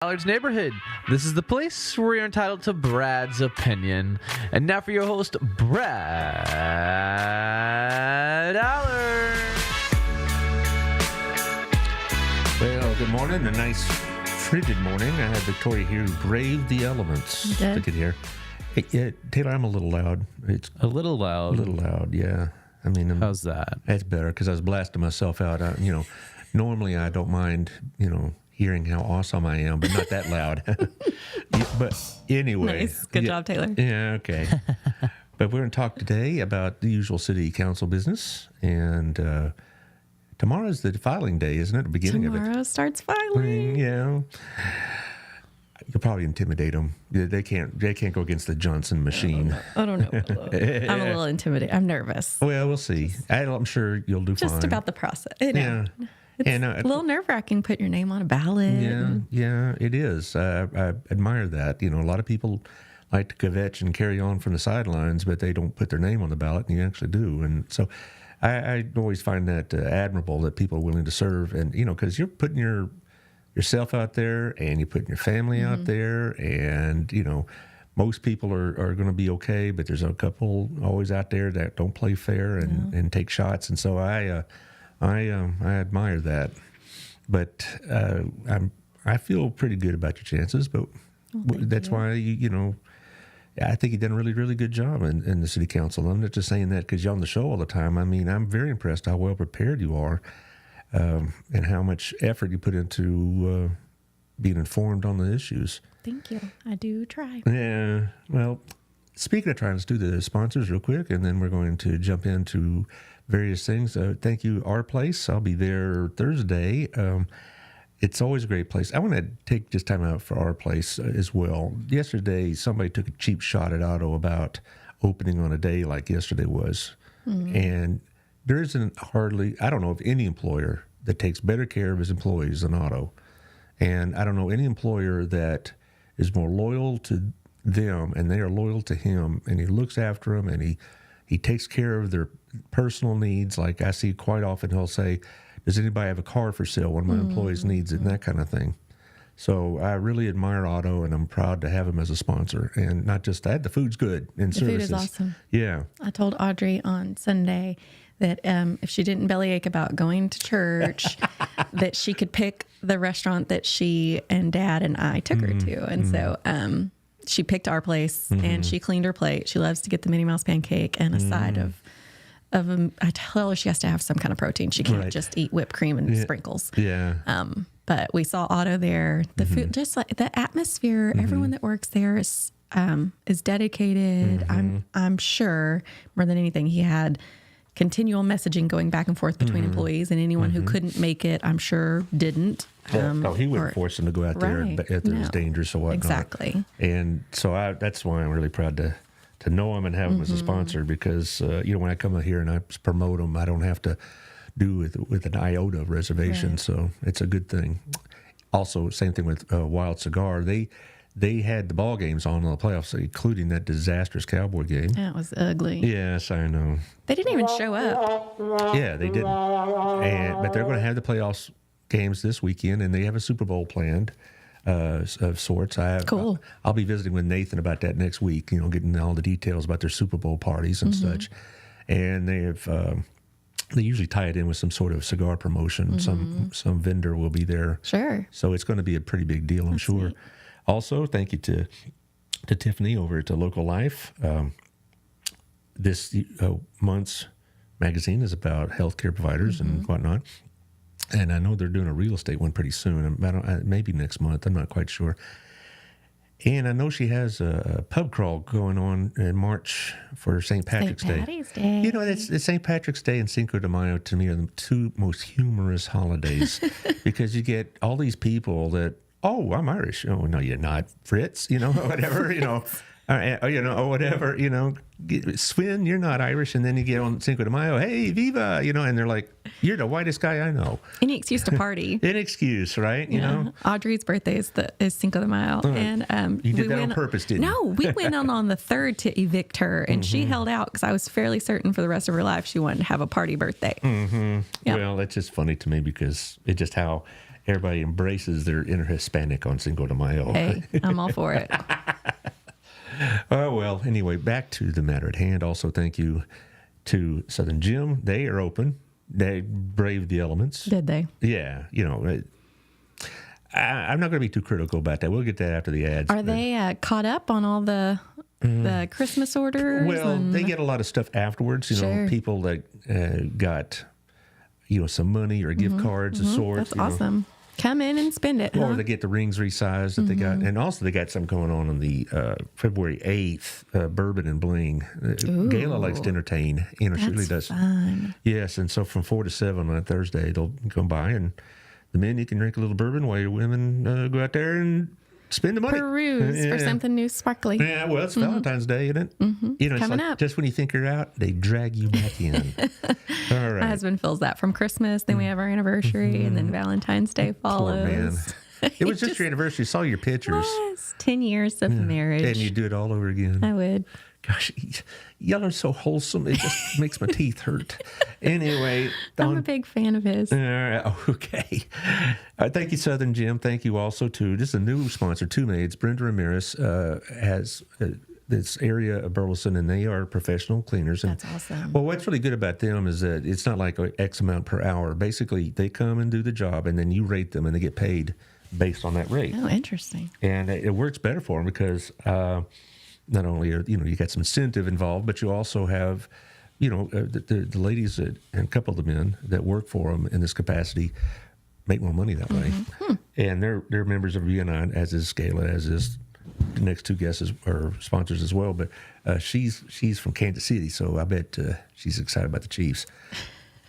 Allard's Neighborhood. This is the place where you're entitled to Brad's opinion. And now for your host, Brad Allard. Well, good morning. A nice frigid morning. I had Victoria here who braved the elements. Look at here. Hey, Taylor, I'm a little loud. It's A little loud. a little loud, yeah. I mean, How's that? that's better because I was blasting myself out. Normally I don't mind, hearing how awesome I am, but not that loud. But anyway. Nice. Good job, Taylor. Yeah, okay. But we're going to talk today about the usual city council business. And tomorrow's the filing day, isn't it? The beginning of it. Tomorrow starts filing. Yeah. You'll probably intimidate them. They can't go against the Johnson machine. I don't know. I'm a little intimidated. I'm nervous. Well, we'll see. I'm sure you'll do fine. Just about the process. Yeah. It's And, a little nerve-wracking putting your name on a ballot. Yeah, it is. I admire that. A lot of people like to kvetch and carry on from the sidelines, but they don't put their name on the ballot, and you actually do. And so I always find that admirable that people are willing to serve. And, because you're putting yourself out there and you're putting your family out there, and, most people are going to be okay, but there's a couple always out there that don't play fair and take shots. And so I admire that, but I feel pretty good about your chances. But that's why I think you've done a really, really good job in the city council. I'm not just saying that because you're on the show all the time. I mean, I'm very impressed how well prepared you are, and how much effort you put into being informed on the issues. Thank you. I do try. Yeah. Well, speaking of trying, let's do the sponsors real quick, and then we're going to jump into various things. Thank you, Our Place. I'll be there Thursday. It's always a great place. I want to take just time out for Our Place as well. Yesterday, somebody took a cheap shot at Otto about opening on a day like yesterday was. And there isn't hardly, I don't know of any employer that takes better care of his employees than Otto. And I don't know any employer that is more loyal to them and they are loyal to him, and he looks after them, and he takes care of their personal needs. Like I see quite often, he'll say, does anybody have a car for sale? One of my employees needs it, and that kind of thing. So I really admire Otto, and I'm proud to have him as a sponsor. And not just that, the food's good and The services. food is awesome. Yeah. I told Audrey on Sunday that if she didn't bellyache about going to church, that she could pick the restaurant that she and Dad and I took her to. And so she picked Our Place, and she cleaned her plate. She loves to get the Minnie Mouse pancake and a side of I tell her she has to have some kind of protein. She can't just eat whipped cream and sprinkles. Yeah. But we saw Otto there. The food, just like the atmosphere, everyone that works there is dedicated. I'm sure more than anything, he had continual messaging going back and forth between employees, and anyone who couldn't make it, I'm sure, didn't. No, he wouldn't force them to go out there if it was dangerous or whatnot. Exactly. And so that's why I'm really proud to know him and have him as a sponsor, because when I come out here and I promote him, I don't have to do with an iota of reservation. Right. So it's a good thing. Also, same thing with Wild Cigar. They had the ball games on in the playoffs, including that disastrous Cowboy game. That was ugly. Yes, I know. They didn't even show up. Yeah, they didn't. But they're going to have the playoffs games this weekend, and they have a Super Bowl planned of sorts. Cool. I'll be visiting with Nathan about that next week, getting all the details about their Super Bowl parties and such. And they have... they usually tie it in with some sort of cigar promotion. Some vendor will be there. Sure. So it's going to be a pretty big deal, I'm sure. Neat. Also, thank you to Tiffany over at Local Life. This month's magazine is about healthcare providers and whatnot. And I know they're doing a real estate one pretty soon. Maybe next month. I'm not quite sure. And I know she has a pub crawl going on in March for St. Patrick's Day. It's St. Patrick's Day and Cinco de Mayo, to me, are the two most humorous holidays because you get all these people that, oh, I'm Irish. Oh, no, you're not. Fritz, whatever, or whatever, Swin, you're not Irish. And then you get on Cinco de Mayo, hey, viva, and they're like, you're the whitest guy I know. Any excuse to party. An excuse, right? Audrey's birthday is Cinco de Mayo. And you did that on purpose, didn't you? No, we went on the 3rd to evict her, and she held out because I was fairly certain for the rest of her life she wanted to have a party birthday. Yep. Well, that's just funny to me because it's just how everybody embraces their inner Hispanic on Cinco de Mayo. Hey, I'm all for it. Oh, well, anyway, back to the matter at hand. Also, thank you to Southern Gym. They are open. They braved the elements. Did they? Yeah, I'm not going to be too critical about that. We'll get that after the ads. Are they caught up on all the Christmas orders? Well, they get a lot of stuff afterwards. Sure. People that got, some money or gift cards of sorts. That's awesome. Come in and spend it. Or they get the rings resized that they got. And also they got something going on the February 8th, Bourbon and Bling. Gayla likes to entertain. She really does. Fun. Yes, and so from 4 to 7 on Thursday, they'll come by, and the men, you can drink a little bourbon while your women go out there and spend the money. Peruse for something new, sparkly. Yeah, well, it's Valentine's Day, isn't it? It's Coming like up. just when you think you're out, they drag you back in. All right. My husband feels that from Christmas. Then we have our anniversary, and then Valentine's Day follows. Poor man. It was just your anniversary. Saw your pictures. Yes, 10 years of marriage. And you do it all over again. I would. Gosh, y'all are so wholesome. It just makes my teeth hurt. Anyway. I'm a big fan of his. All right. Okay. Thank you, Southern Gym. Thank you also to, this is a new sponsor, Two Maids. Brenda Ramirez has this area of Burleson, and they are professional cleaners. And, That's awesome. well, what's really good about them is that it's not like X amount per hour. Basically, they come and do the job, and then you rate them, and they get paid based on that rate. Oh, interesting. And it works better for them because not only are, you got some incentive involved, but you also have, the ladies and a couple of the men that work for them in this capacity make more money that way. And they're members of UNI, as is Scala, as is the next two guests are sponsors as well. But she's from Kansas City, so I bet she's excited about the Chiefs.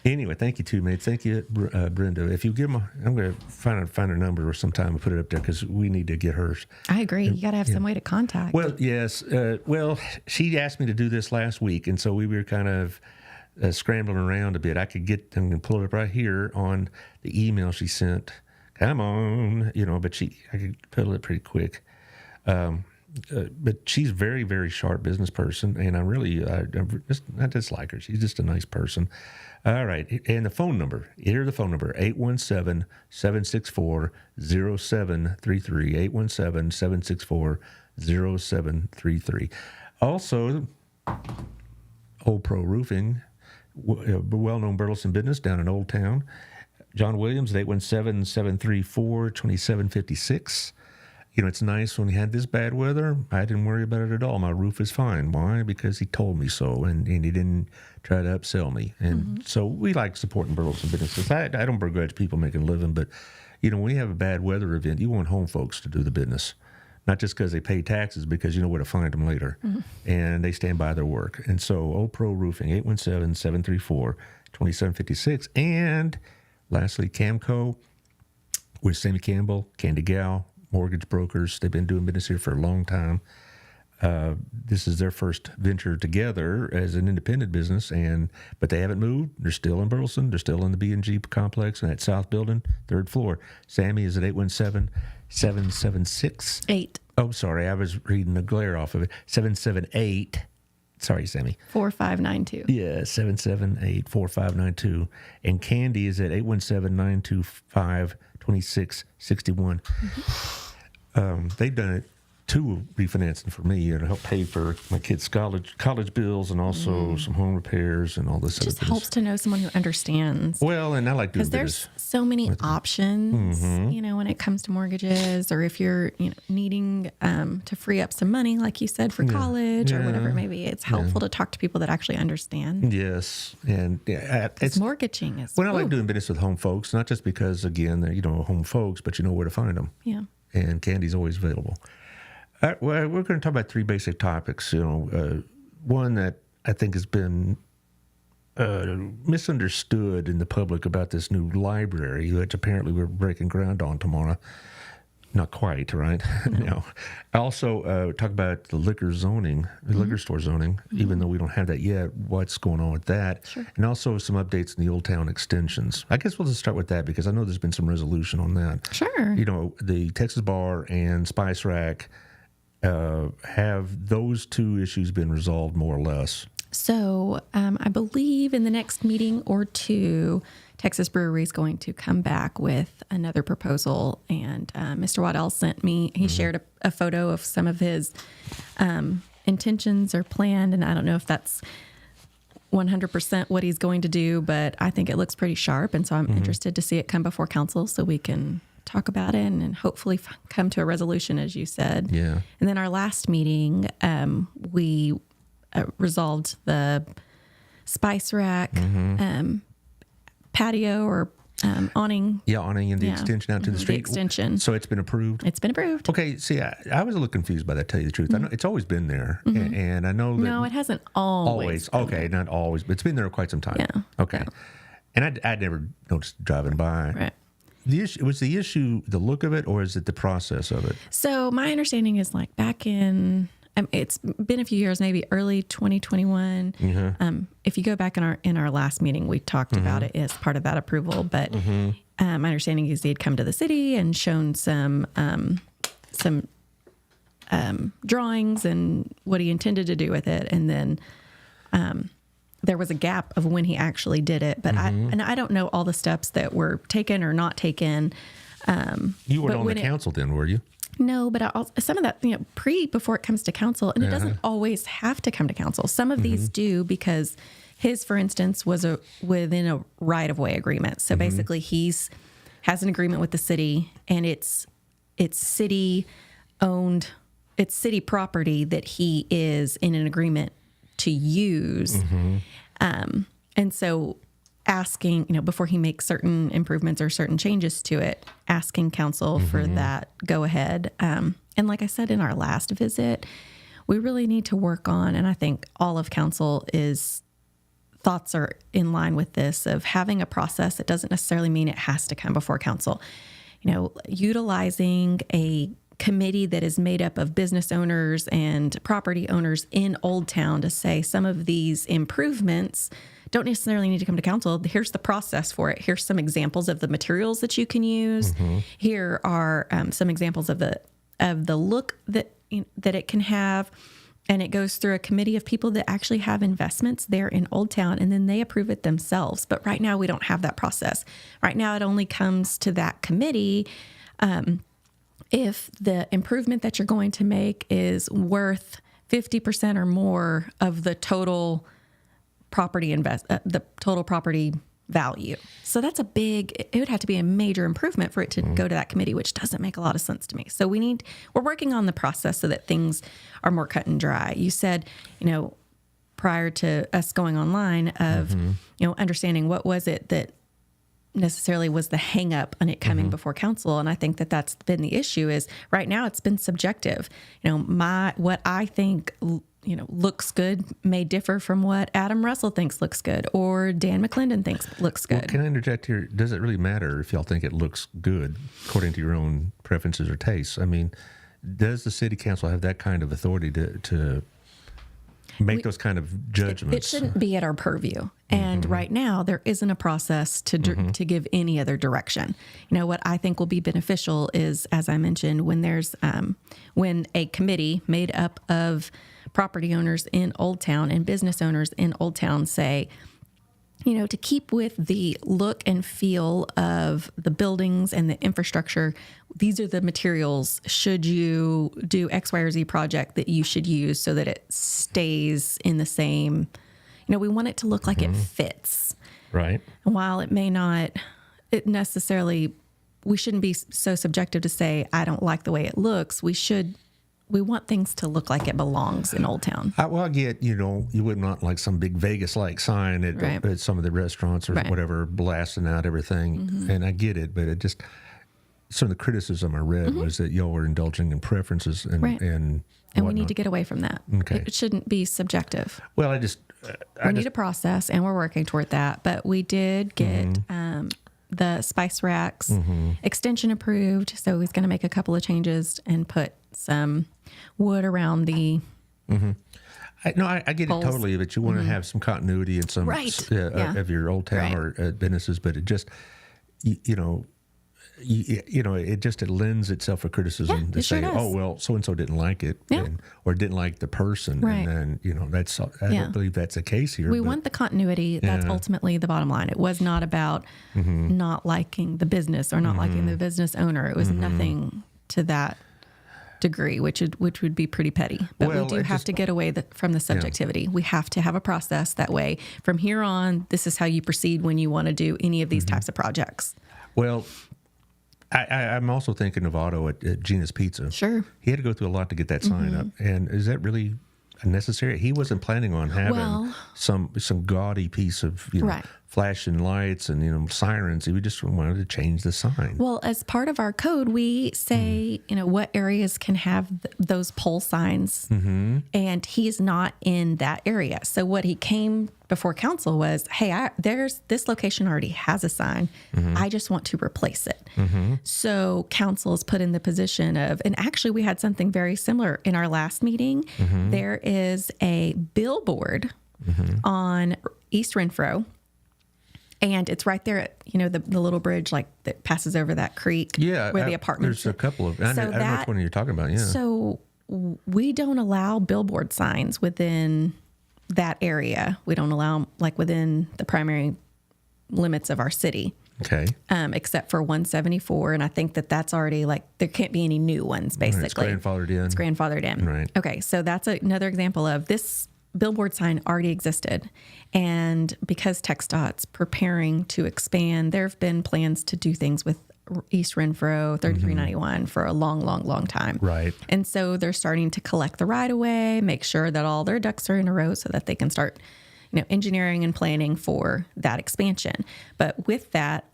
Anyway, thank you, Two Mates. Thank you, Brenda. If you give them, I'm going to find her number or sometime and put it up there because we need to get hers. I agree. You got to have some way to contact. Well, yes. She asked me to do this last week, and so we were kind of scrambling around a bit. I'm going to pull it up right here on the email she sent. Come on, but I could pull it pretty quick. But she's a very, very sharp business person, and I just like her. She's just a nice person. All right, and the phone number. Here's the phone number, 817-764-0733, 817-764-0733. Also, Old Pro Roofing, well-known Burleson business down in Old Town. John Williams at 817-734-2756. It's nice when we had this bad weather. I didn't worry about it at all. My roof is fine. Why? Because he told me so, and he didn't try to upsell me. And so we like supporting Burleson businesses. I don't begrudge people making a living, but, when we have a bad weather event, you want home folks to do the business. Not just because they pay taxes, because you know where to find them later. And they stand by their work. And so Old Pro Roofing, 817-734-2756. And lastly, Camco with Sammy Campbell, Candy Gal, mortgage brokers. They've been doing business here for a long time. This is their first venture together as an independent business, but they haven't moved. They're still in Burleson. They're still in the B&G complex in that south building, 3rd floor. Sammy is at 817-776. 8. Oh, sorry. I was reading the glare off of it. 778. Sorry, Sammy. 4592. Yeah, 778-4592. And Candy is at 817-925-2661. They've done it, 2 refinancing for me and help pay for my kids' college bills and also some home repairs and all this It other just things. helps to know someone who understands. Well, and I like doing Because there's business. so many options, when it comes to mortgages, or if you're, needing to free up some money, like you said, for college or whatever it may be. It's helpful to talk to people that actually understand. Yes, and it's Mortgaging is. I like doing business with home folks, not just because again they're home folks, but you know where to find them. Yeah. And Candy's always available. Well, we're going to talk about 3 basic topics. One that I think has been misunderstood in the public about this new library, which apparently we're breaking ground on tomorrow. Not quite, right? No. Also, talk about the liquor zoning, the liquor store zoning, even though we don't have that yet. What's going on with that? Sure. And also some updates in the Old Town extensions. I guess we'll just start with that because I know there's been some resolution on that. Sure. The Texas Bar and Spice Rack, have those 2 issues been resolved more or less? So I believe in the next meeting or two, Texas Brewery is going to come back with another proposal. And Mr. Waddell sent me, he shared a photo of some of his intentions or planned. And I don't know if that's 100% what he's going to do, but I think it looks pretty sharp. And so I'm interested to see it come before council so we can talk about it and hopefully come to a resolution, as you said. Yeah. And then our last meeting, we resolved the spice rack, patio or awning. Yeah, awning and the extension out to the street. The extension. So it's been approved? It's been approved. Okay, see, I was a little confused by that, tell you the truth. I know it's always been there, and I know that... No, it hasn't always. Okay, not always, but it's been there quite some time. Yeah. Okay. And I'd never noticed driving by. Right. Was the issue the look of it, or is it the process of it? So my understanding is like back in, it's been a few years, maybe early 2021. If you go back in our last meeting, we talked about it as part of that approval. But my understanding is he'd come to the city and shown some drawings and what he intended to do with it, and then there was a gap of when he actually did it. But I don't know all the steps that were taken or not taken. You weren't on the council then, were you? No, but some of that, before it comes to council, and it doesn't always have to come to council. Some of these do, because his, for instance, was within a right-of-way agreement. So basically has an agreement with the city, and it's city-owned, it's city property that he is in an agreement to use. And so asking, before he makes certain improvements or certain changes to it, asking council for that go ahead. And like I said in our last visit, we really need to work on, and I think all of council thoughts are in line with this, of having a process that doesn't necessarily mean it has to come before council. Utilizing a committee that is made up of business owners and property owners in Old Town to say some of these improvements don't necessarily need to come to council. Here's the process for it. Here's some examples of the materials that you can use. Here are some examples of the look that it can have. And it goes through a committee of people that actually have investments there in Old Town, and then they approve it themselves. But right now we don't have that process. Right now it only comes to that committee if the improvement that you're going to make is worth 50% or more of the total property the total property value. So that's it would have to be a major improvement for it to go to that committee, which doesn't make a lot of sense to me. So we're working on the process so that things are more cut and dry. You said, prior to us going online of, understanding what was it that necessarily was the hang up on it coming before council. And I think that that's been the issue is right now it's been subjective. What I think looks good may differ from what Adam Russell thinks looks good or Dan McClendon thinks looks good. Well, can I interject here? Does it really matter if y'all think it looks good according to your own preferences or tastes? I mean, does the city council have that kind of authority to make those kind of judgments? It shouldn't be at our purview. And right now there isn't a process to give any other direction. What I think will be beneficial is, as I mentioned, when there's when a committee made up of property owners in Old Town and business owners in Old Town say, to keep with the look and feel of the buildings and the infrastructure, these are the materials, should you do X, Y, or Z project, that you should use so that it stays in the same, we want it to look like it fits. Right. And while it may not, we shouldn't be so subjective to say, I don't like the way it looks. We want things to look like it belongs in Old Town. I get, you wouldn't want like some big Vegas-like sign at some of the restaurants or whatever, blasting out everything. And I get it, but it just, some of the criticism I read was that y'all were indulging in preferences and we need to get away from that. Okay. It shouldn't be subjective. Well, we need a process, and we're working toward that. But we did get the spice racks extension approved, so he's going to make a couple of changes and put some wood around the I get it totally, but you want to have some continuity and some of your Old Town or businesses, but it just, it lends itself for criticism Yeah, to it sure say, does. oh, well, so-and-so didn't like it Yeah. or didn't like the person. Right. And then, I Yeah. don't believe that's the case here. We but- want the continuity. That's Yeah. ultimately the bottom line. It was not about not liking the business or not liking the business owner. It was nothing to that degree, which would be pretty petty. But Well, we do I have just- to get away from the subjectivity. We have to have a process that way. From here on, this is how you proceed when you want to do any of these types of projects. Well, I'm also thinking of Otto at Gina's Pizza. Sure. He had to go through a lot to get that sign up. And is that really necessary? He wasn't planning on having Well- some gaudy piece of, Right. flashing lights and, sirens. He just wanted to change the sign. Well, as part of our code, we say, what areas can have those pole signs, and he's not in that area. So what he came before council was, hey, this location already has a sign. I just want to replace it. So council is put in the position of, and actually we had something very similar in our last meeting. There is a billboard on East Renfro. And it's right there at, the little bridge that passes over that creek where the apartments. There's a couple of, I don't know which one you're talking about. Yeah. So we don't allow billboard signs within that area. We don't allow them within the primary limits of our city. Okay. Except for 174. And I think that's already there can't be any new ones basically. It's grandfathered in. It's grandfathered in. Right. Okay. So that's another example of this billboard sign already existed. And because TxDOT's preparing to expand, there have been plans to do things with East Renfro 3391 for a long, long, long time. Right. And so they're starting to collect the right of way, make sure that all their ducks are in a row so that they can start, engineering and planning for that expansion. But with that,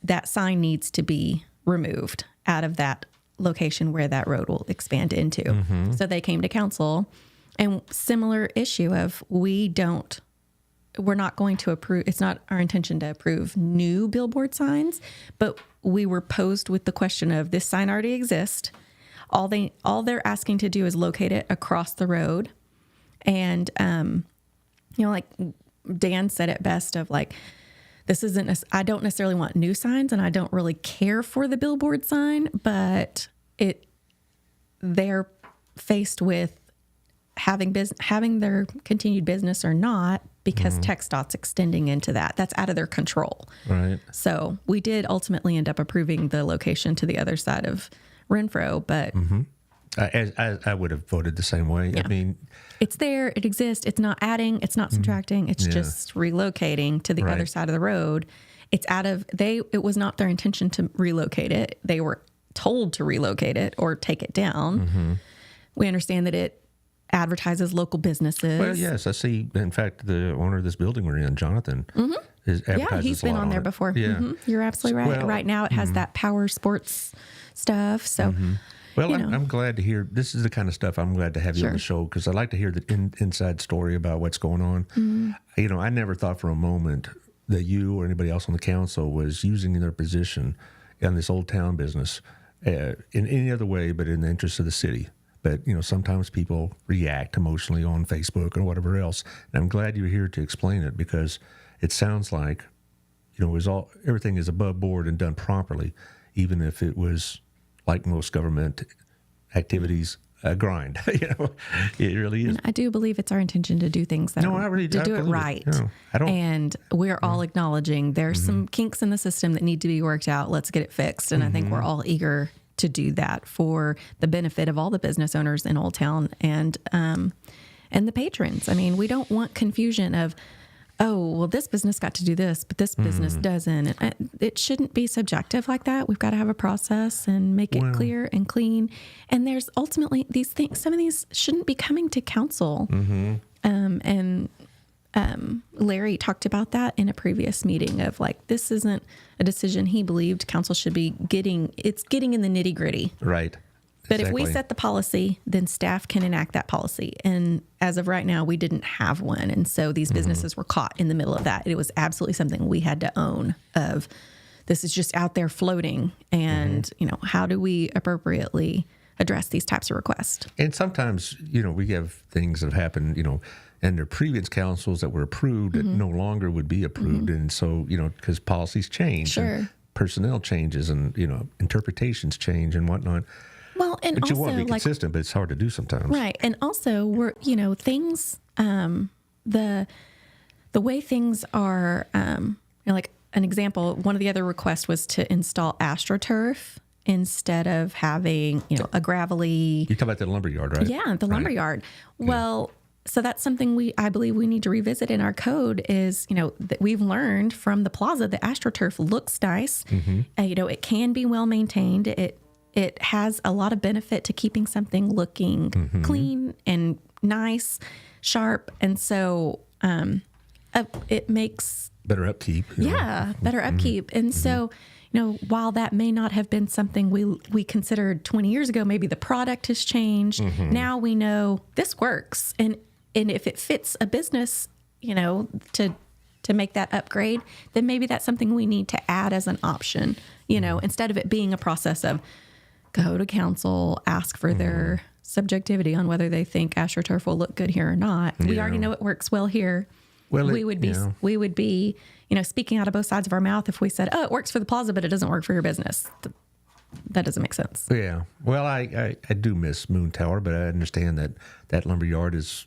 that sign needs to be removed out of that location where that road will expand into. So they came to council. And similar issue of we're not going to approve, it's not our intention to approve new billboard signs, but we were posed with the question of this sign already exists. All they're asking to do is locate it across the road. And, Dan said it best of this isn't, I don't necessarily want new signs and I don't really care for the billboard sign, but they're faced with having their continued business or not because TxDOT's extending into that. That's out of their control. Right. So we did ultimately end up approving the location to the other side of Renfro, but I would have voted the same way. Yeah. I mean, it's there, it exists. It's not adding, it's not subtracting. It's just relocating to the other side of the road. It was not their intention to relocate it. They were told to relocate it or take it down. We understand that it advertises local businesses. well, yes, I see. In fact, the owner of this building we're in, Jonathan, is advertises Yeah, he's a been lot on there it. before. Yeah. You're absolutely right. Well, right now it has that power sports stuff. So, Well, I'm glad to hear. This is the kind of stuff I'm glad to have you on the show because I like to hear the inside story about what's going on. I never thought for a moment that you or anybody else on the council was using their position in this old town business in any other way but in the interest of the city. But, sometimes people react emotionally on Facebook or whatever else. And I'm glad you're here to explain it because it sounds like, everything is above board and done properly, even if it was like most government activities, a grind. It really is. and I do believe it's our intention to do things that No, I really to I do it believe right. No, I don't. And we're all acknowledging there's some kinks in the system that need to be worked out. Let's get it fixed. And I think we're all eager to do that for the benefit of all the business owners in Old Town and the patrons. I mean, we don't want confusion of, oh, well, this business got to do this, but this business doesn't. And it shouldn't be subjective like that. We've got to have a process and make it clear and clean. And there's ultimately these things, some of these shouldn't be coming to council. Larry talked about that in a previous meeting of this isn't a decision he believed council should be getting. It's getting in the nitty gritty. Right. But if we Exactly. set the policy, then staff can enact that policy. And as of right now, we didn't have one. And so these businesses were caught in the middle of that. It was absolutely something we had to own of this is just out there floating. And, how do we appropriately address these types of requests? And sometimes, we have things that have happened, and there are previous councils that were approved that no longer would be approved. And so, because policies change. Sure. And personnel changes and, interpretations change and whatnot. Well, and But you want also to be consistent, but it's hard to do sometimes. right. And also we're, things, the way things are, like an example, one of the other requests was to install AstroTurf instead of having, a gravelly. You talk about the lumberyard, right? Yeah, the lumberyard. Well, so that's something I believe we need to revisit in our code is, that we've learned from the plaza that AstroTurf looks nice. It can be well maintained. It has a lot of benefit to keeping something looking clean and nice, sharp. And so it makes better upkeep. better upkeep. And so, while that may not have been something we considered 20 years ago, maybe the product has changed. Now we know this works. And if it fits a business, to make that upgrade, then maybe that's something we need to add as an option, instead of it being a process of go to council, ask for their subjectivity on whether they think AstroTurf will look good here or not. We already know it works well here. Well, we would be, speaking out of both sides of our mouth if we said, oh, it works for the plaza, but it doesn't work for your business. That doesn't make sense. Yeah. Well, I do miss Moon Tower, but I understand that lumberyard is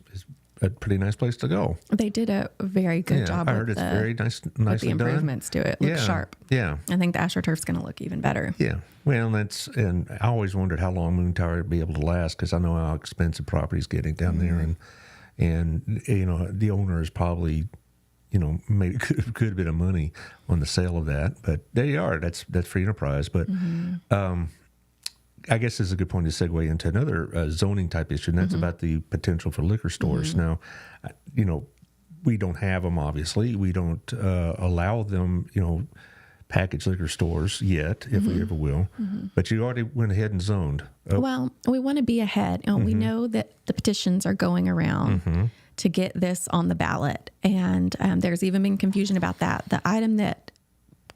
a pretty nice place to go. They did a very good job. I heard it's very nicely with the improvements done. to it. Looks sharp. Yeah. I think the AstroTurf's going to look even better. Yeah. Well, and I always wondered how long Moon Tower would be able to last because I know how expensive property's getting down there, and the owner is probably, made could have been of money on the sale of that, but there you are. That's free enterprise. But I guess this is a good point to segue into another zoning type issue, and that's about the potential for liquor stores. Now, we don't have them. Obviously, we don't allow them. Package liquor stores yet, if we ever will. But you already went ahead and zoned. Well, we want to be ahead. We know that the petitions are going around to get this on the ballot. And there's even been confusion about that. The item that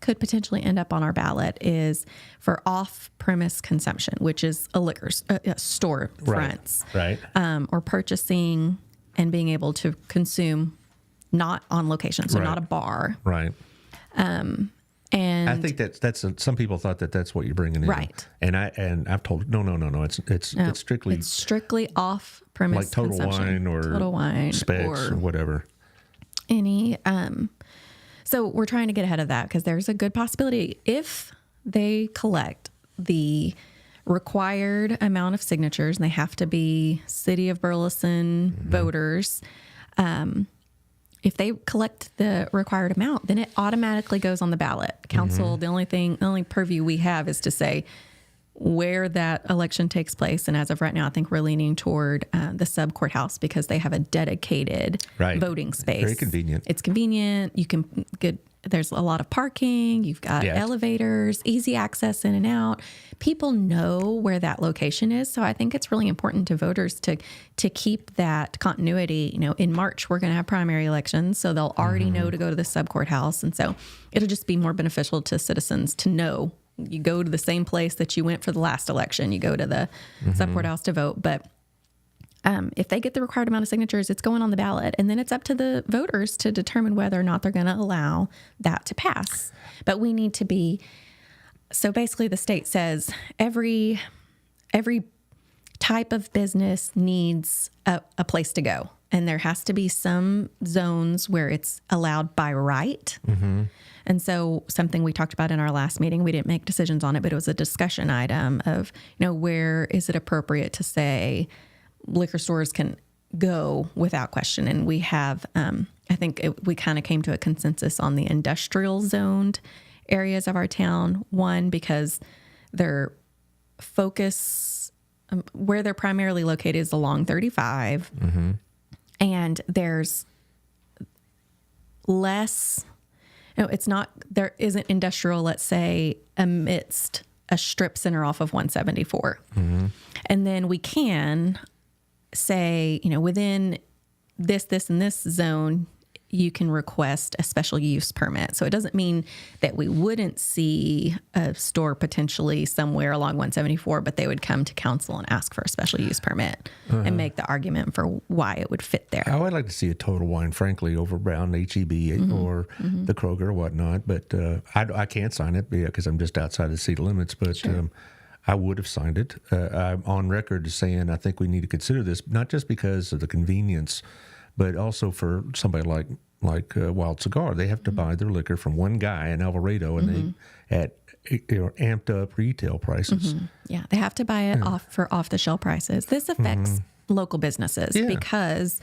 could potentially end up on our ballot is for off-premise consumption, which is a liquor store fronts. Right. Or purchasing and being able to consume not on location, so not a bar. Right. And I think that's some people thought that's what you're bringing in, right? And I've told no, it's strictly off premise like Total Wine Specs or whatever. Any so we're trying to get ahead of that because there's a good possibility if they collect the required amount of signatures and they have to be City of Burleson voters. If they collect the required amount, then it automatically goes on the ballot. Council, the only purview we have is to say where that election takes place. And as of right now, I think we're leaning toward the sub courthouse because they have a dedicated voting space. Very convenient. It's convenient. You can there's a lot of parking. You've got elevators, easy access in and out. People know where that location is. So I think it's really important to voters to keep that continuity. In March, we're going to have primary elections. So they'll already know to go to the sub courthouse. And so it'll just be more beneficial to citizens to know you go to the same place that you went for the last election. You go to the sub courthouse to vote. But if they get the required amount of signatures, it's going on the ballot. And then it's up to the voters to determine whether or not they're going to allow that to pass. But we need to be, so basically the state says every type of business needs a place to go. And there has to be some zones where it's allowed by right. And so something we talked about in our last meeting, we didn't make decisions on it, but it was a discussion item of, where is it appropriate to say liquor stores can go without question. And we have, I think we kind of came to a consensus on the industrial zoned areas of our town. One, because their focus, where they're primarily located is along 35. And there's less, it's not, there isn't industrial, let's say, amidst a strip center off of 174. And then we can say, within this, and this zone, you can request a special use permit. So it doesn't mean that we wouldn't see a store potentially somewhere along 174, but they would come to council and ask for a special use permit and make the argument for why it would fit there. I would like to see a Total Wine, frankly, over around HEB or the Kroger or whatnot, but I can't sign it because I'm just outside the city limits, but I would have signed it. I'm on record saying I think we need to consider this, not just because of the convenience, but also for somebody like Wild Cigar. They have to buy their liquor from one guy in Alvarado, and they at amped up retail prices. Yeah, they have to buy it off the shelf prices. This affects local businesses because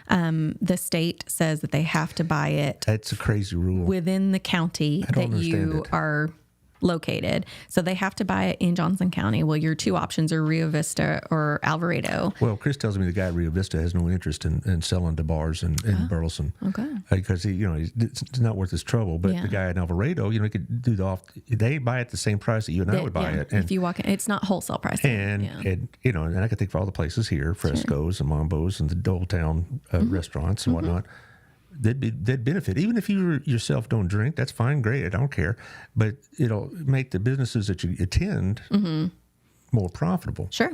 the state says that they have to buy it. That's a crazy rule within the county that you are located. So they have to buy it in Johnson County. Well, your two options are Rio Vista or Alvarado. Well, Chris tells me the guy at Rio Vista has no interest in selling to bars in Burleson. Okay. Because it's not worth his trouble. But the guy in Alvarado, he could do they buy it the same price that you and I would buy it. And, if you walk in, it's not wholesale price. And I can think of all the places here, Fresco's and Mambo's and the Old Town restaurants and whatnot. They'd benefit. Even if you yourself don't drink, that's fine, great, I don't care. But it'll make the businesses that you attend more profitable. Sure.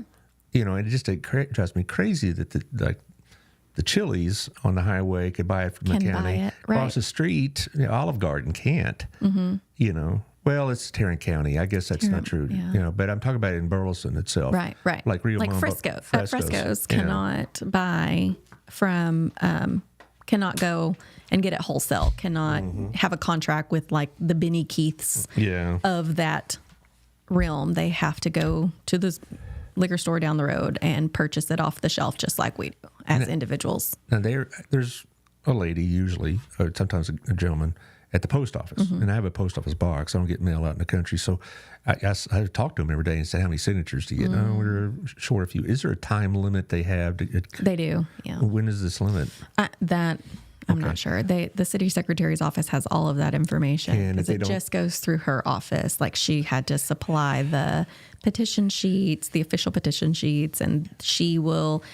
And it drives me crazy that the Chili's on the highway could buy it from the county. Across the street, Olive Garden can't. Well, it's Tarrant County. I guess that's not true. Yeah. But I'm talking about it in Burleson itself. Right. Like Rio Mambo, Fresco's cannot buy from... cannot go and get it wholesale, cannot have a contract with like the Benny Keiths of that realm. They have to go to the liquor store down the road and purchase it off the shelf just like we do as individuals. Now there's a lady usually, or sometimes a gentleman, at the post office. And I have a post office box. I don't get mail out in the country. So I talk to them every day and say, how many signatures do you get? No, we're short a few. Is there a time limit they have? They do, yeah. When is this limit? I'm not sure. The city secretary's office has all of that information because it just goes through her office. Like she had to supply the petition sheets, the official petition sheets, and she will,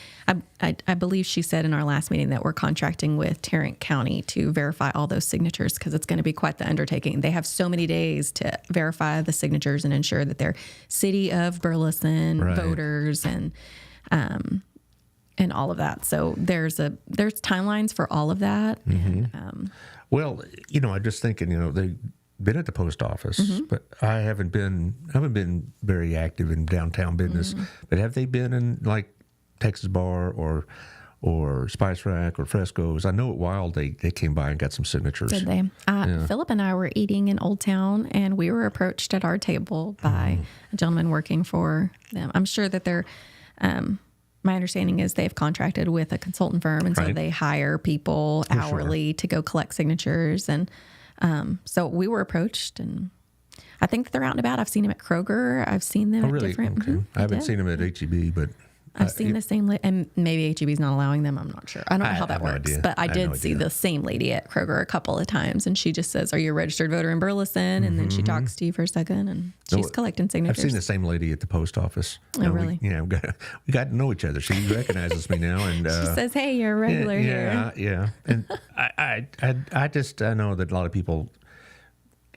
I believe she said in our last meeting that we're contracting with Tarrant County to verify all those signatures because it's going to be quite the undertaking. They have so many days to verify the signatures and ensure that they're city of Burleson voters and all of that. So there's timelines for all of that. And, well, I'm just thinking, they've been at the post office, but I haven't been very active in downtown business. But have they been in like Texas Bar or Spice Rack or Fresco's? I know at Wild they came by and got some signatures. Did they? Philip and I were eating in Old Town, and we were approached at our table by a gentleman working for them. I'm sure that they're. My understanding is they've contracted with a consultant firm, and so they hire people hourly to go collect signatures. And so we were approached, and I think that they're out and about. I've seen them at Kroger. I've seen them at different... Okay. I haven't seen them at HEB, but... I've seen the same... and maybe HEB's not allowing them. I'm not sure. I don't know how that works. But I did see the same lady at Kroger a couple of times, and she just says, are you a registered voter in Burleson? And then she talks to you for a second, and she's collecting signatures. I've seen the same lady at the post office. Oh, really? We got to know each other. She recognizes me now. And she says, hey, you're a regular here. Yeah. And I know that a lot of people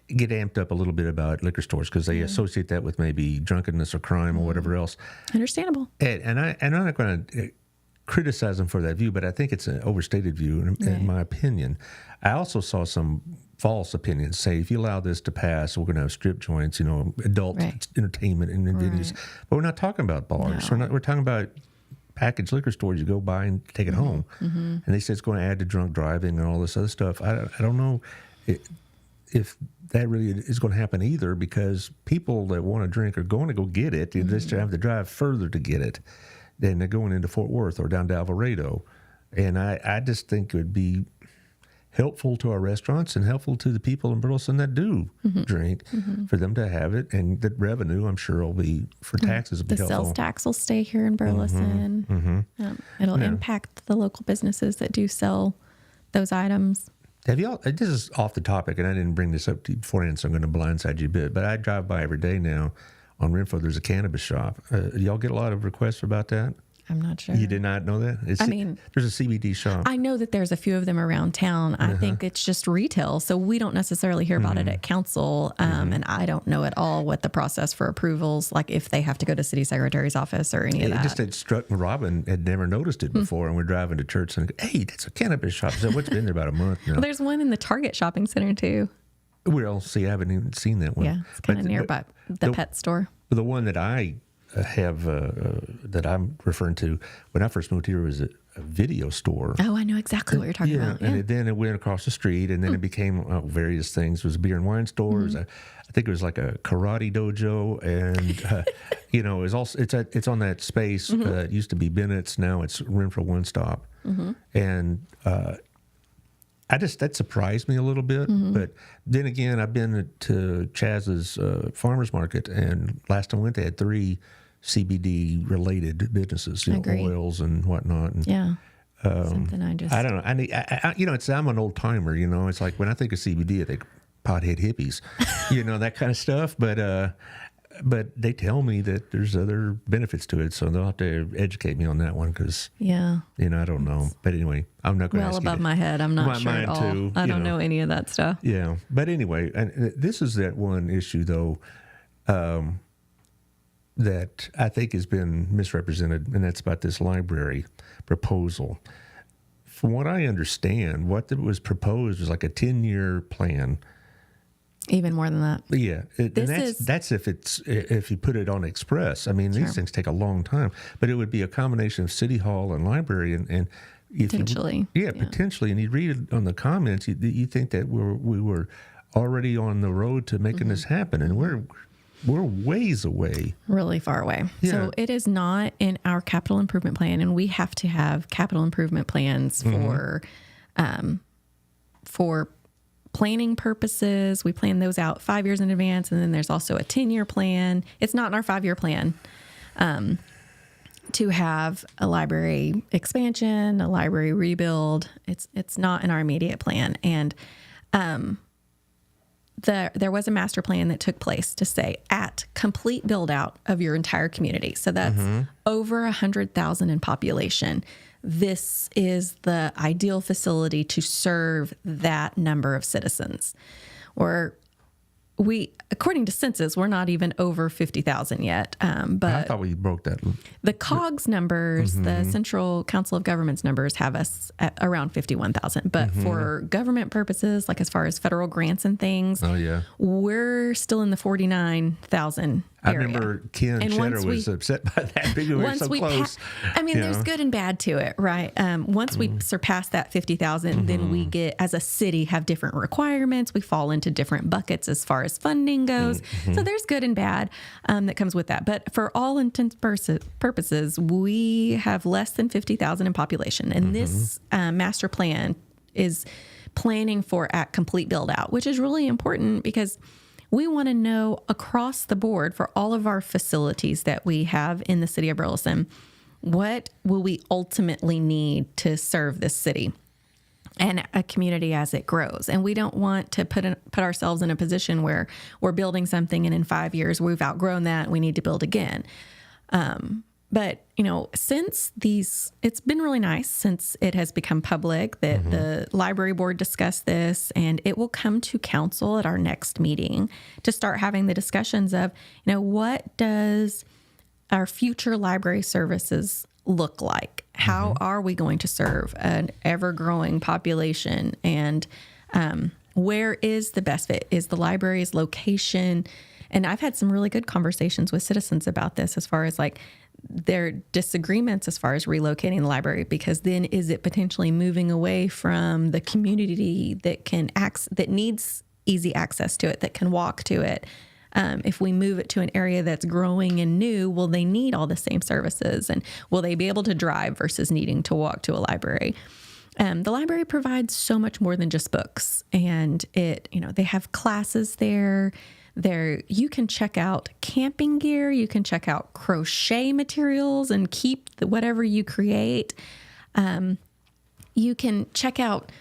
get amped up a little bit about liquor stores because they associate that with maybe drunkenness or crime or whatever else. Understandable. And I'm not going to criticize them for that view, but I think it's an overstated view in my opinion. I also saw some false opinions say, if you allow this to pass, we're going to have strip joints, adult entertainment in venues. But we're not talking about bars. No. We're talking about packaged liquor stores you go buy and take it home. And they say it's going to add to drunk driving and all this other stuff. I don't know if that really is going to happen either, because people that want to drink are going to go get it. They just have to drive further to get it. Then they're going into Fort Worth or down to Alvarado. And I just think it would be helpful to our restaurants and helpful to the people in Burleson that do drink for them to have it. And the revenue, I'm sure, will be for taxes. Will be the helpful. Sales tax will stay here in Burleson. It'll impact the local businesses that do sell those items. Have y'all, this is off the topic, and I didn't bring this up to you beforehand, so I'm going to blindside you a bit, but I drive by every day now on Renfro. There's a cannabis shop. Do y'all get a lot of requests about that? I'm not sure. You did not know that? I mean, there's a CBD shop. I know that there's a few of them around town. I think it's just retail. So we don't necessarily hear about it at council. And I don't know at all what the process for approvals, like if they have to go to city secretary's office or any of that. It just had struck Robin had never noticed it before, and we're driving to church and hey, that's a cannabis shop. So what's been there about a month now? Well, there's one in the Target shopping center too. Well, see, I haven't even seen that one. Yeah, it's kind of nearby the pet store. The one that I have that I'm referring to when I first moved here was a video store. Oh, I know exactly what you're talking about. Yeah. And then it went across the street, and then it became various things. It was a beer and wine store. It was I think it was like a karate dojo, and it was also it's on that space. It used to be Bennett's, now it's Room for One Stop, and that surprised me a little bit. But then again, I've been to Chaz's farmers market, and last time I went, they had 3 CBD related businesses, oils and whatnot. And, yeah. Something I don't know. I'm an old timer, it's like when I think of CBD, I think pothead hippies, that kind of stuff. But they tell me that there's other benefits to it, so they'll have to educate me on that one because, I don't know. But anyway, I'm not going to ask you. Well above my head. I'm not sure at all. Too, I don't know any of that stuff. Yeah. But anyway, and this is that one issue, though, that I think has been misrepresented, and that's about this library proposal. From what I understand, what was proposed was like a 10-year plan. Even more than that. Yeah, that's if you put it on express. I mean, these things take a long time, but it would be a combination of city hall and library, and potentially, potentially. And you read it on the comments, you think that we were already on the road to making this happen, and we're ways away, really far away. Yeah. So it is not in our capital improvement plan, and we have to have capital improvement plans for planning purposes. We plan those out 5 years in advance, and then there's also a 10-year plan. It's not in our 5-year plan to have a library expansion, a library rebuild. It's not in our immediate plan. And there was a master plan that took place to say at complete build out of your entire community. So that's over 100,000 in population. This is the ideal facility to serve that number of citizens. Or according to census, we're not even over 50,000 yet. But I thought we broke that. The COGS numbers, the Central Council of Governments numbers, have us at around 51,000. But for government purposes, like as far as federal grants and things, we're still in the 49,000 I area. remember Ken Cheddar was upset by that because we were so close. There's good and bad to it, right? Once we surpass that 50,000, then we get, as a city, have different requirements. We fall into different buckets as far as funding goes. So there's good and bad that comes with that. But for all intents purposes, we have less than 50,000 in population. And this master plan is planning for at complete build out, which is really important because we want to know across the board for all of our facilities that we have in the city of Burleson, what will we ultimately need to serve this city and a community as it grows. And we don't want to put ourselves in a position where we're building something and in 5 years we've outgrown that and we need to build again. But, since it's been really nice since it has become public that the library board discussed this, and it will come to council at our next meeting to start having the discussions of, what does our future library services look like? How are we going to serve an ever-growing population? And where is the best fit? Is the library's location? And I've had some really good conversations with citizens about this as far as like their disagreements as far as relocating the library, because then is it potentially moving away from the community that needs easy access to it, that can walk to it? If we move it to an area that's growing and new, will they need all the same services? And will they be able to drive versus needing to walk to a library? The library provides so much more than just books, and they have classes there. You can check out camping gear, you can check out crochet materials and keep whatever you create. You can check out,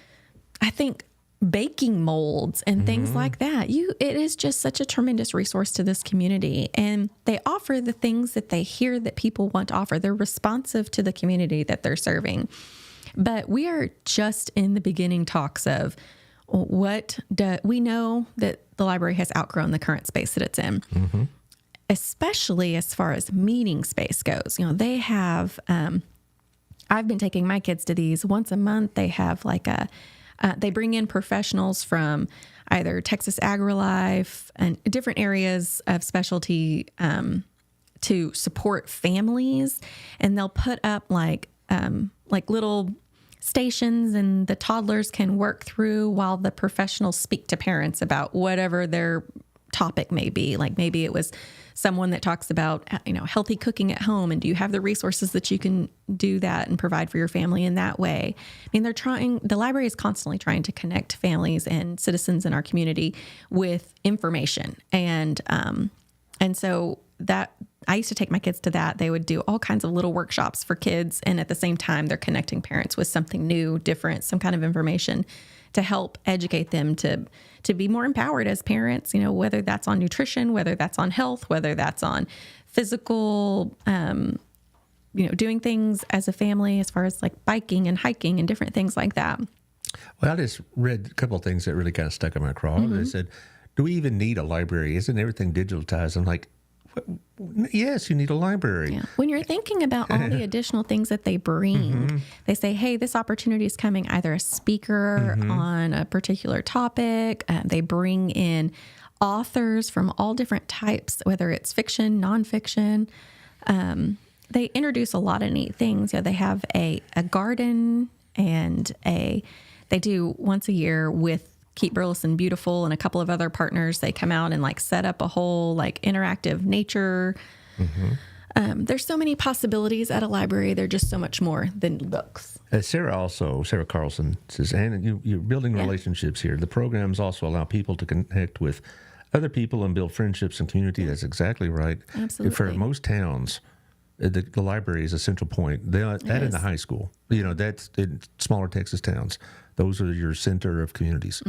I think baking molds and things like that. It is just such a tremendous resource to this community. And they offer the things that they hear that people want to offer. They're responsive to the community that they're serving. But we are just in the beginning talks of we know that the library has outgrown the current space that it's in, especially as far as meeting space goes. They have, I've been taking my kids to these once a month. They have they bring in professionals from either Texas AgriLife and different areas of specialty to support families. And they'll put up like little stations, and the toddlers can work through while the professionals speak to parents about whatever their topic may be. Like maybe it was someone that talks about, healthy cooking at home, and do you have the resources that you can do that and provide for your family in that way? I mean, the library is constantly trying to connect families and citizens in our community with information. And so that I used to take my kids to that. They would do all kinds of little workshops for kids. And at the same time, they're connecting parents with something new, different, some kind of information to help educate them to be more empowered as parents, whether that's on nutrition, whether that's on health, whether that's on physical, doing things as a family, as far as like biking and hiking and different things like that. Well, I just read a couple of things that really kind of stuck in my craw. They said, do we even need a library? Isn't everything digitalized? I'm like, yes, you need a library. Yeah. When you're thinking about all the additional things that they bring, they say, hey, this opportunity is coming, either a speaker on a particular topic. They bring in authors from all different types, whether it's fiction, nonfiction. They introduce a lot of neat things. They have a garden, and they do once a year with Keep Burleson Beautiful and a couple of other partners. They come out and like set up a whole like interactive nature. There's so many possibilities at a library. They're just so much more than books. Sarah Carlson says, and you're building relationships here. The programs also allow people to connect with other people and build friendships and community. That's exactly right. Absolutely. For most towns, the library is a central point. That in the high school, that's in smaller Texas towns. Those are your center of communities.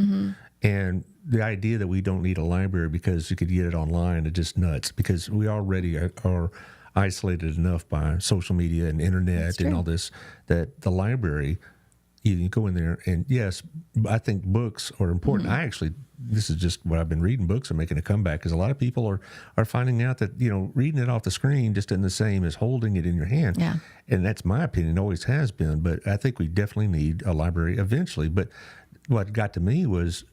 And the idea that we don't need a library because you could get it online is just nuts, because we already are isolated enough by social media and internet and all this, that the library, you go in there, and yes, I think books are important. This is just what I've been reading. Books are making a comeback because a lot of people are finding out that, reading it off the screen just isn't the same as holding it in your hand. Yeah. And that's my opinion, always has been. But I think we definitely need a library eventually. But what got to me was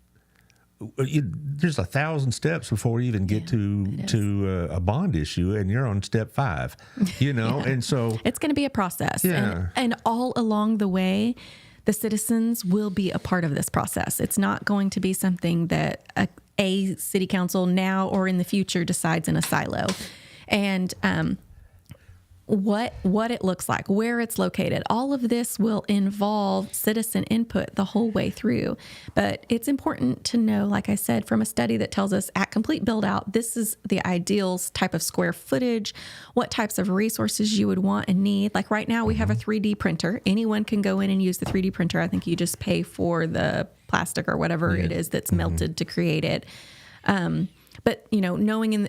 there's 1,000 steps before you even get to a bond issue, and you're on step 5, and so it's going to be a process. Yeah. And all along the way, the citizens will be a part of this process. It's not going to be something that a city council now or in the future decides in a silo. And what it looks like, where it's located, all of this will involve citizen input the whole way through. But it's important to know, like I said, from a study that tells us at complete build out, this is the ideal type of square footage, what types of resources you would want and need. Like right now we have a 3D printer. Anyone can go in and use the 3D printer. I think you just pay for the plastic or whatever it is that's melted to create it. But knowing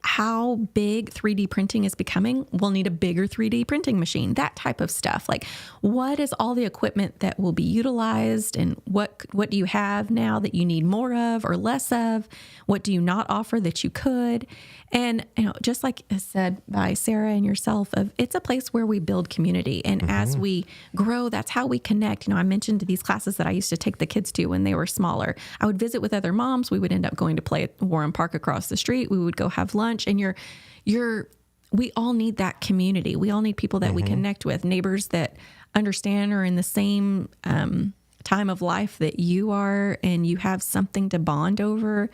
how big 3D printing is becoming, we'll need a bigger 3D printing machine, that type of stuff. Like, what is all the equipment that will be utilized, and what do you have now that you need more of or less of? What do you not offer that you could? And, just like said by Sarah and yourself, it's a place where we build community. And as we grow, that's how we connect. I mentioned these classes that I used to take the kids to when they were smaller. I would visit with other moms. We would end up going to play at Warren Park across the street. We would go have lunch, and we all need that community. We all need people that we connect with, neighbors that understand or in the same time of life that you are, and you have something to bond over.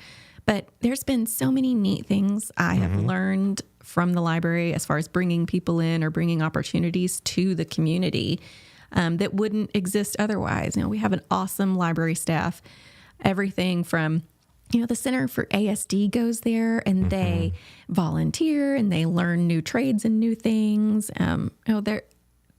But there's been so many neat things I have learned from the library as far as bringing people in or bringing opportunities to the community that wouldn't exist otherwise. We have an awesome library staff. Everything from, the Center for ASD goes there, and they volunteer and they learn new trades and new things.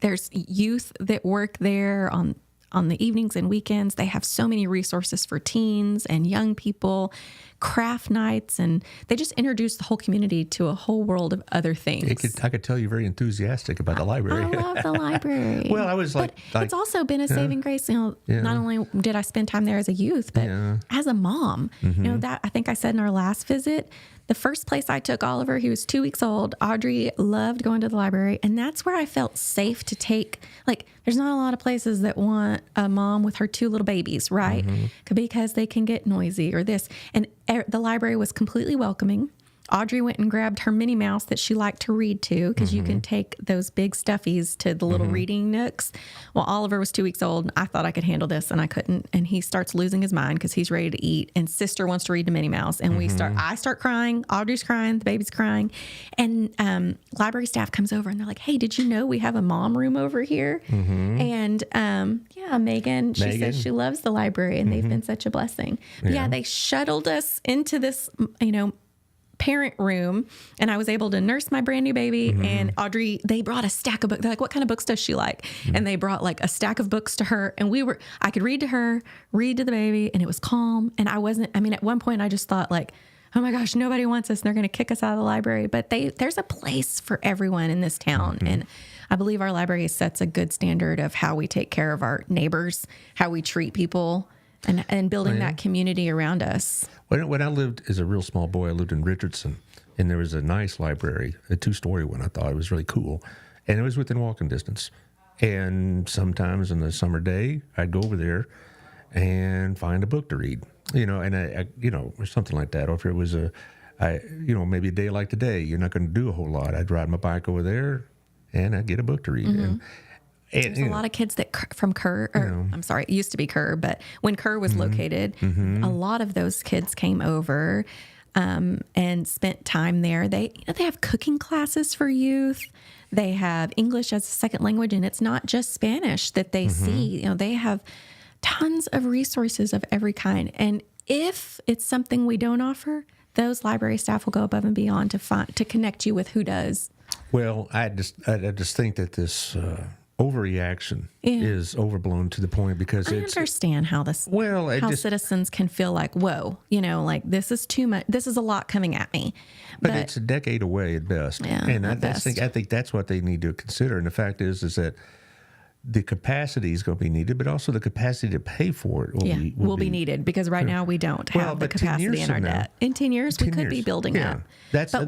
There's youth that work there on on the evenings and weekends. They have so many resources for teens and young people, craft nights, and they just introduce the whole community to a whole world of other things. I could tell you're very enthusiastic about the library. I love the library. Well, I was but it's also been a saving grace. Not only did I spend time there as a youth, but as a mom. That I think I said in our last visit, the first place I took Oliver, he was 2 weeks old. Audrey loved going to the library, and that's where I felt safe to take. Like, there's not a lot of places that want a mom with her 2 little babies, right? Because they can get noisy or this. And the library was completely welcoming. Audrey went and grabbed her Minnie Mouse that she liked to read to, because you can take those big stuffies to the little reading nooks. Well, Oliver was 2 weeks old, and I thought I could handle this, and I couldn't. And he starts losing his mind because he's ready to eat, and sister wants to read to Minnie Mouse. And I start crying, Audrey's crying, the baby's crying. And library staff comes over, and they're like, hey, did you know we have a mom room over here? And Megan, she says she loves the library, and they've been such a blessing. Yeah, they shuttled us into this, parent room, and I was able to nurse my brand new baby. And Audrey, they brought a stack of books. They're like, what kind of books does she like? And they brought like a stack of books to her, and I could read to her, read to the baby, and it was calm. And at one point I just thought like, oh my gosh, nobody wants us and they're going to kick us out of the library. But there's a place for everyone in this town. And I believe our library sets a good standard of how we take care of our neighbors, how we treat people, and building that community around us. When I lived as a real small boy, I lived in Richardson, and there was a nice library, a 2-story one. I thought it was really cool, and it was within walking distance. And sometimes in the summer day, I'd go over there and find a book to read, and I or something like that. Or if it was maybe a day like today, you're not going to do a whole lot. I'd ride my bike over there, and I'd get a book to read. And there's a lot of kids that from Kerr, I'm sorry, it used to be Kerr, but when Kerr was located, a lot of those kids came over and spent time there. They have cooking classes for youth. They have English as a second language, and it's not just Spanish that they see. They have tons of resources of every kind. And if it's something we don't offer, those library staff will go above and beyond to connect you with who does. Well, I just think that this overreaction is overblown to the point, because I understand how citizens can feel like, whoa, like this is too much. This is a lot coming at me. But it's a decade away at best. Yeah, and I best. think that's what they need to consider. And the fact is that the capacity is going to be needed, but also the capacity to pay for it will be needed, because right now we don't have the capacity in our debt. In 10 years, we could be building up. Talk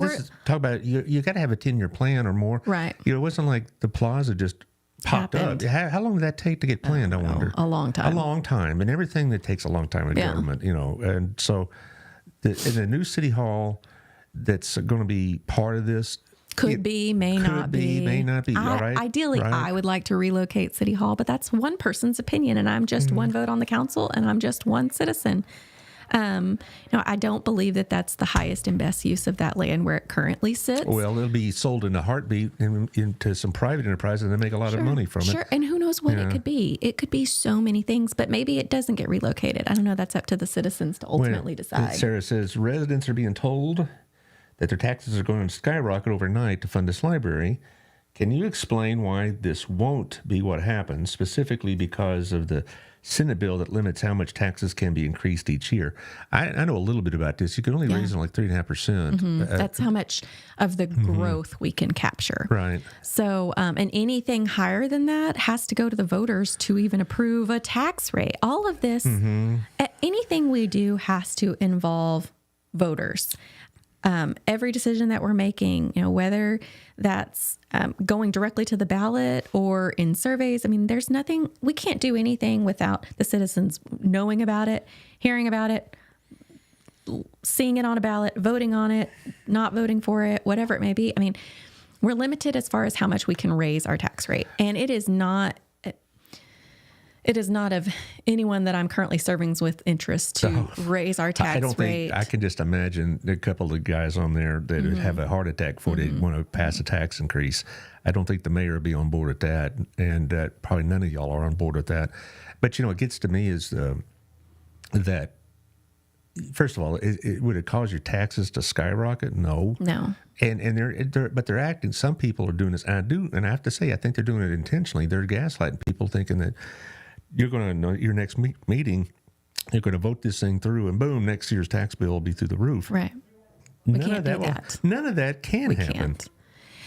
about you got to have a 10-year plan or more. Right. It wasn't like the plaza just popped up. How long did that take to get planned? I wonder. A long time. A long time, and everything that takes a long time in government, And so, in the new city hall, that's going to be part of this. May not be. All right. Ideally, I would like to relocate City Hall, but that's one person's opinion, and I'm just one vote on the council, and I'm just one citizen. I don't believe that that's the highest and best use of that land where it currently sits. Well, it'll be sold in a heartbeat into some private enterprise, and they make a lot of money from it. Sure, and who knows what it could be. It could be so many things, but maybe it doesn't get relocated. I don't know. That's up to the citizens to ultimately decide. Sarah says, residents are being told that their taxes are going to skyrocket overnight to fund this library. Can you explain why this won't be what happens, specifically because of the Senate bill that limits how much taxes can be increased each year? I know a little bit about this. You can only raise them like 3.5%. That's how much of the growth we can capture. Right. So, and anything higher than that has to go to the voters to even approve a tax rate. All of this, anything we do has to involve voters. Every decision that we're making, whether that's going directly to the ballot or in surveys, there's nothing, we can't do anything without the citizens knowing about it, hearing about it, seeing it on a ballot, voting on it, not voting for it, whatever it may be. We're limited as far as how much we can raise our tax rate. And it is not of anyone that I'm currently serving with interest to raise our tax rate. I can just imagine a couple of guys on there that would have a heart attack before they want to pass a tax increase. I don't think the mayor would be on board with that, and probably none of y'all are on board with that. But, what gets to me is that, first of all, would it cause your taxes to skyrocket? No. And they're acting. Some people are doing this. And I have to say, I think they're doing it intentionally. They're gaslighting people, thinking that you're going to know your next meeting, you're going to vote this thing through, and boom, next year's tax bill will be through the roof. Right. We None can't of do that that. None of that can happen. Can't.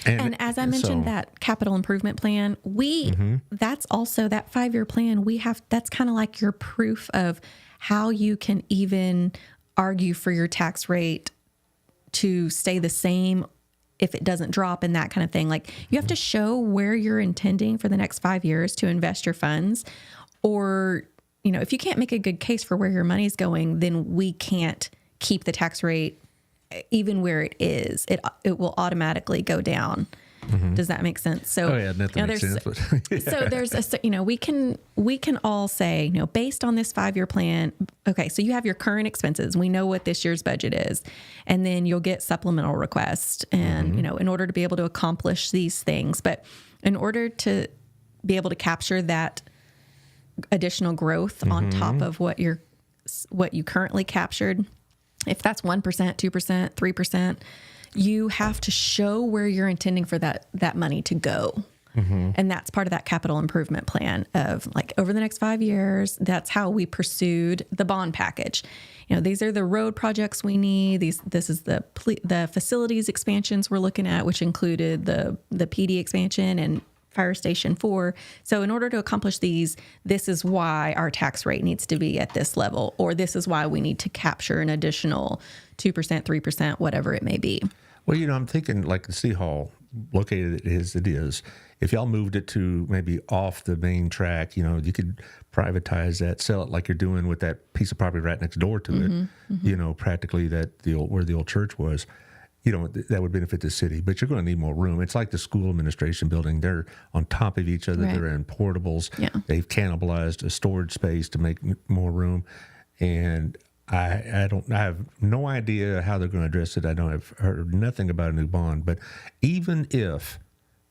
And as I mentioned, that capital improvement plan, that's also that 5-year plan. That's kind of like your proof of how you can even argue for your tax rate to stay the same if it doesn't drop and that kind of thing. Like you have to show where you're intending for the next 5 years to invest your funds, or, if you can't make a good case for where your money's going, then we can't keep the tax rate even where it is. It will automatically go down. Does that make sense? So, that makes sense. But so there's we can all say, based on this 5-year plan, okay, so you have your current expenses. We know what this year's budget is, and then you'll get supplemental requests, and in order to be able to accomplish these things, but in order to be able to capture that additional growth on top of what you currently captured, if that's 1%, 2%, 3%, you have to show where you're intending for that money to go. And that's part of that capital improvement plan of like over the next 5 years. That's how we pursued the bond package. These are the road projects we need. This is the facilities expansions we're looking at, which included the PD expansion and Fire Station 4. So in order to accomplish these, this is why our tax rate needs to be at this level, or this is why we need to capture an additional 2%, 3%, whatever it may be. Well, I'm thinking like the City Hall, located as it is, if y'all moved it to maybe off the main track, you could privatize that, sell it like you're doing with that piece of property right next door to it, practically where the old church was. That would benefit the city, but you're going to need more room. It's like the school administration building. They're on top of each other. Right. They're in portables. Yeah. They've cannibalized a storage space to make more room. And I have no idea how they're going to address it. I've heard nothing about a new bond, but even if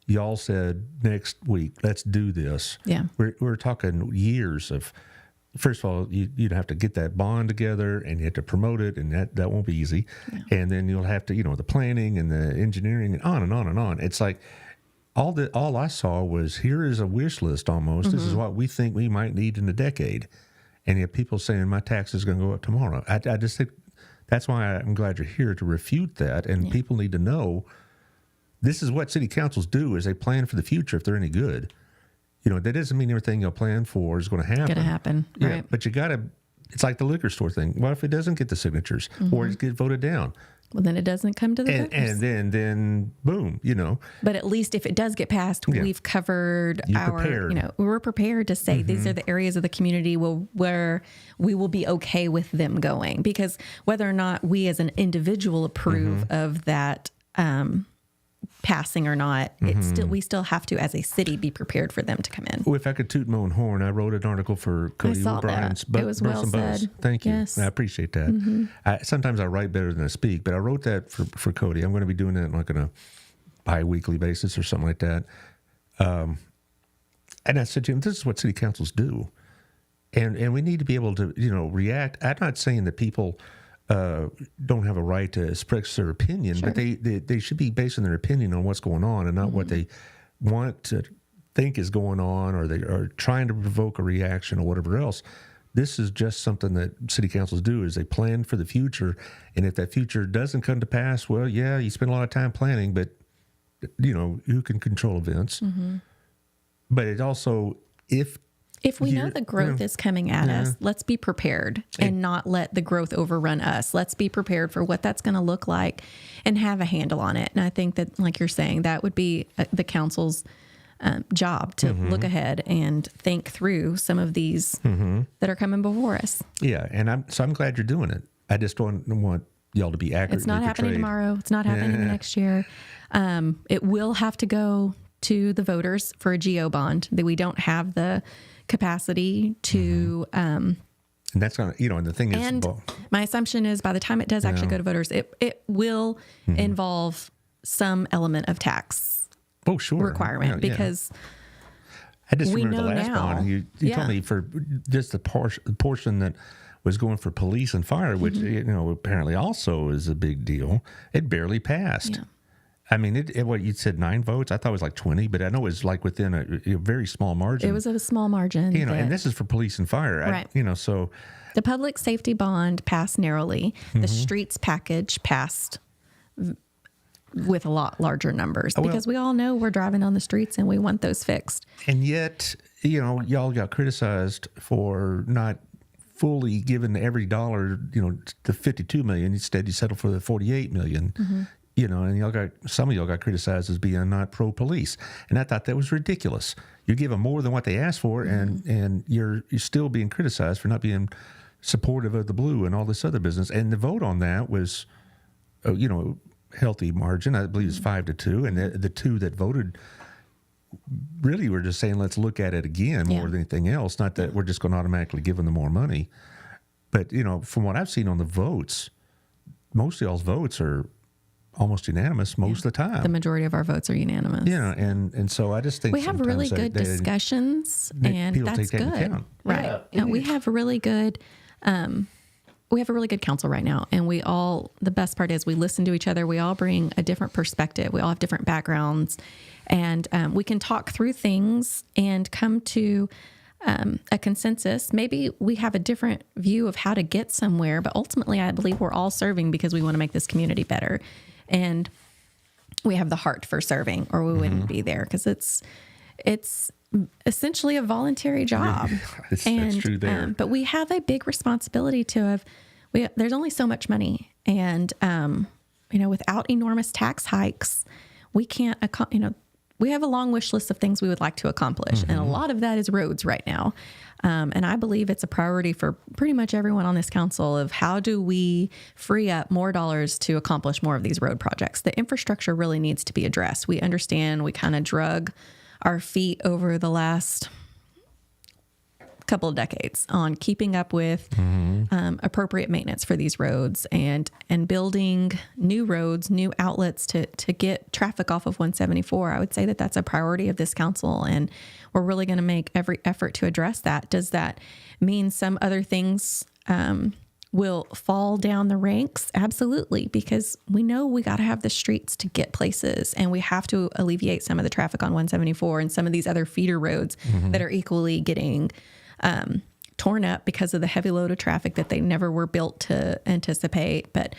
y'all said next week, let's do this. Yeah. We're talking years of, first of all, you'd have to get that bond together and you have to promote it, and that won't be easy. Yeah. And then you'll have to, the planning and the engineering and on and on and on. It's like all I saw was, here is a wish list almost. This is what we think we might need in a decade. And you have people saying my tax is going to go up tomorrow. I just think that's why I'm glad you're here to refute that. And people need to know this is what city councils do, is they plan for the future if they're any good. That doesn't mean everything you'll plan for is going to happen. Going to happen, yeah, right? But you got to. It's like the liquor store thing. What if it doesn't get the signatures, or it gets voted down? Well, then it doesn't come to the voters. And then boom, But at least if it does get passed, we've covered we're prepared to say these are the areas of the community where we will be okay with them going, because whether or not we as an individual approve of that passing or not, we still have to, as a city, be prepared for them to come in. Well, if I could toot my own horn, I wrote an article for Cody O'Brien's It was well said. Thank you. Yes. I appreciate that. Sometimes I write better than I speak, but I wrote that for Cody. I'm going to be doing that like on a bi-weekly basis or something like that. And I said to him, this is what city councils do. And we need to be able to, react. I'm not saying that people don't have a right to express their opinion, but they should be basing their opinion on what's going on and not what they want to think is going on, or they are trying to provoke a reaction or whatever else. This is just something that city councils do, is they plan for the future. And if that future doesn't come to pass, well, yeah, you spend a lot of time planning, but who can control events? But it also, if we know the growth is coming at us, let's be prepared and not let the growth overrun us. Let's be prepared for what that's going to look like and have a handle on it. And I think that, like you're saying, that would be the council's job to look ahead and think through some of these that are coming before us. Yeah, and I'm glad you're doing it. I just want y'all to be accurate. It's not happening tomorrow. It's not happening the next year. It will have to go to the voters for a GO bond. That we don't have the capacity to and that's gonna, and the thing is, and my assumption is by the time it does actually go to voters, it will involve some element of tax requirement, because I just remember the last bond you told me for just the portion that was going for police and fire, which apparently also is a big deal. It barely passed. I mean, what you said 9 votes. I thought it was like 20, but I know it was like within a very small margin. It was a small margin. And this is for police and fire. Right. So the public safety bond passed narrowly. The streets package passed with a lot larger numbers because we all know we're driving on the streets and we want those fixed. And yet, y'all got criticized for not fully giving every dollar, the $52 million. Instead, you settled for the $48 million. And some of y'all got criticized as being not pro-police. And I thought that was ridiculous. You give them more than what they asked for, and you're still being criticized for not being supportive of the blue and all this other business. And the vote on that was, healthy margin. I believe it's 5-2, and the two that voted really were just saying, let's look at it again more than anything else. Not that we're just going to automatically give them the more money. But, from what I've seen on the votes, most of y'all's votes are almost unanimous most of the time. The majority of our votes are unanimous. And so I just think we have really good discussions, and that's good. Right. Yeah. We have a really good council right now, and the best part is we listen to each other. We all bring a different perspective. We all have different backgrounds, and we can talk through things and come to a consensus. Maybe we have a different view of how to get somewhere, but ultimately I believe we're all serving because we want to make this community better. And we have the heart for serving, or we wouldn't be there, because it's essentially a voluntary job. That's true there. But we have a big responsibility there's only so much money. And, without enormous tax hikes, we can't, we have a long wish list of things we would like to accomplish. And a lot of that is roads right now. And I believe it's a priority for pretty much everyone on this council of how do we free up more dollars to accomplish more of these road projects. The infrastructure really needs to be addressed. We understand we kind of drug our feet over the last couple of decades on keeping up with appropriate maintenance for these roads and building new roads, new outlets to get traffic off of 174. I would say that that's a priority of this council, and we're really going to make every effort to address that. Does that mean some other things will fall down the ranks? Absolutely, because we know we got to have the streets to get places, and we have to alleviate some of the traffic on 174 and some of these other feeder roads that are equally getting torn up because of the heavy load of traffic that they never were built to anticipate. But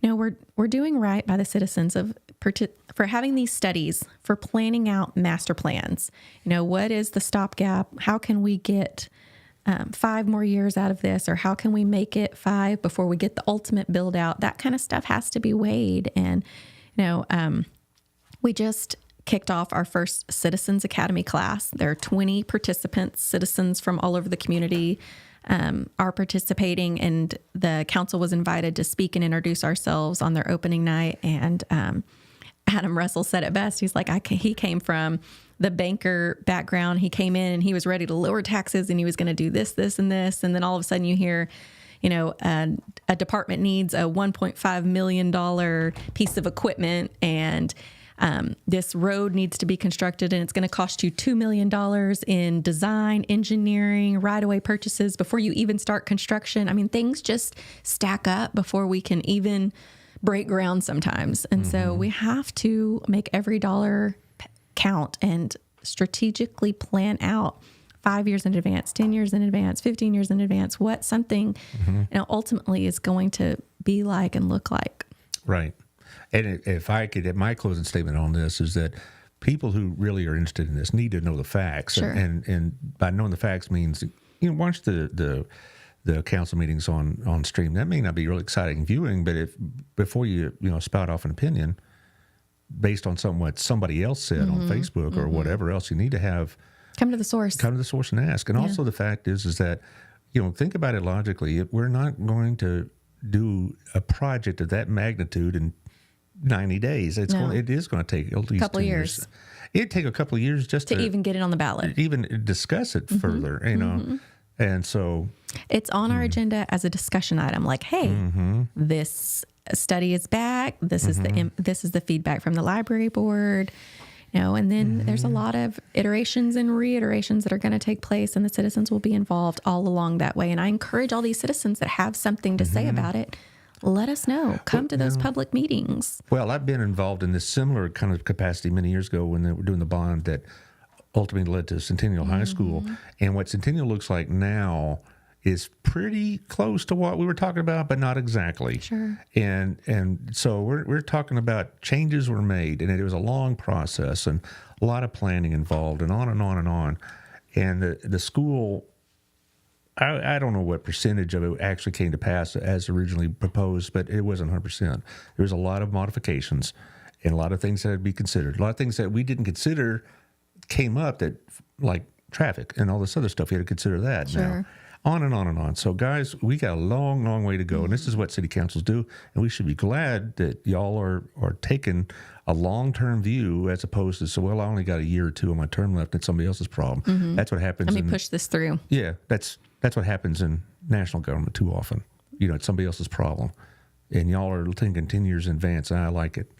we're doing right by the citizens for having these studies, for planning out master plans. What is the stopgap? How can we get 5 more years out of this, or how can we make it 5 before we get the ultimate build out? That kind of stuff has to be weighed. And we just kicked off our first Citizens Academy class. There are 20 participants, citizens from all over the community are participating, and the council was invited to speak and introduce ourselves on their opening night. And Adam Russell said it best. He's like, he came from the banker background. He came in and he was ready to lower taxes, and he was going to do this, this, and this. And then all of a sudden you hear, a department needs a $1.5 million piece of equipment, and this road needs to be constructed, and it's going to cost you $2 million in design, engineering, right-of-way purchases before you even start construction. I mean, things just stack up before we can even break ground sometimes. And so we have to make every dollar count and strategically plan out 5 years in advance, 10 years in advance, 15 years in advance, what something ultimately is going to be like and look like. Right. And if I could, my closing statement on this is that people who really are interested in this need to know the facts. Sure. And by knowing the facts means, watch the council meetings on stream. That may not be really exciting viewing, but before you spout off an opinion based on what somebody else said on Facebook or whatever else, you need to come to the source and ask. And also the fact is that, think about it logically. We're not going to do a project of that magnitude in 90 days. It is going to take at least a couple of years. It'd take a couple of years just to even get it on the ballot, even discuss it further, And so it's on our agenda as a discussion item. Like, hey, this study is back. This is the feedback from the library board. And then there's a lot of iterations and reiterations that are going to take place, and the citizens will be involved all along that way. And I encourage all these citizens that have something to say about it. let us know. Come to those public meetings. Well, I've been involved in this similar kind of capacity many years ago when they were doing the bond that ultimately led to Centennial High School. And what Centennial looks like now is pretty close to what we were talking about, but not exactly. Sure. And so we're talking about changes were made, and it was a long process and a lot of planning involved, and on and on and on. And the school, I don't know what percentage of it actually came to pass as originally proposed, but it wasn't 100%. There was a lot of modifications and a lot of things that had to be considered. A lot of things that we didn't consider came up, that like traffic and all this other stuff. You had to consider that now. On and on and on. So, guys, we got a long, long way to go. And this is what city councils do. And we should be glad that y'all are taking a long-term view as opposed to, so, well, I only got a year or two of my term left. It's somebody else's problem. That's what happens. Let me push this through. Yeah, that's what happens in national government too often. You know, it's somebody else's problem. And y'all are thinking 10 years in advance, and I like it.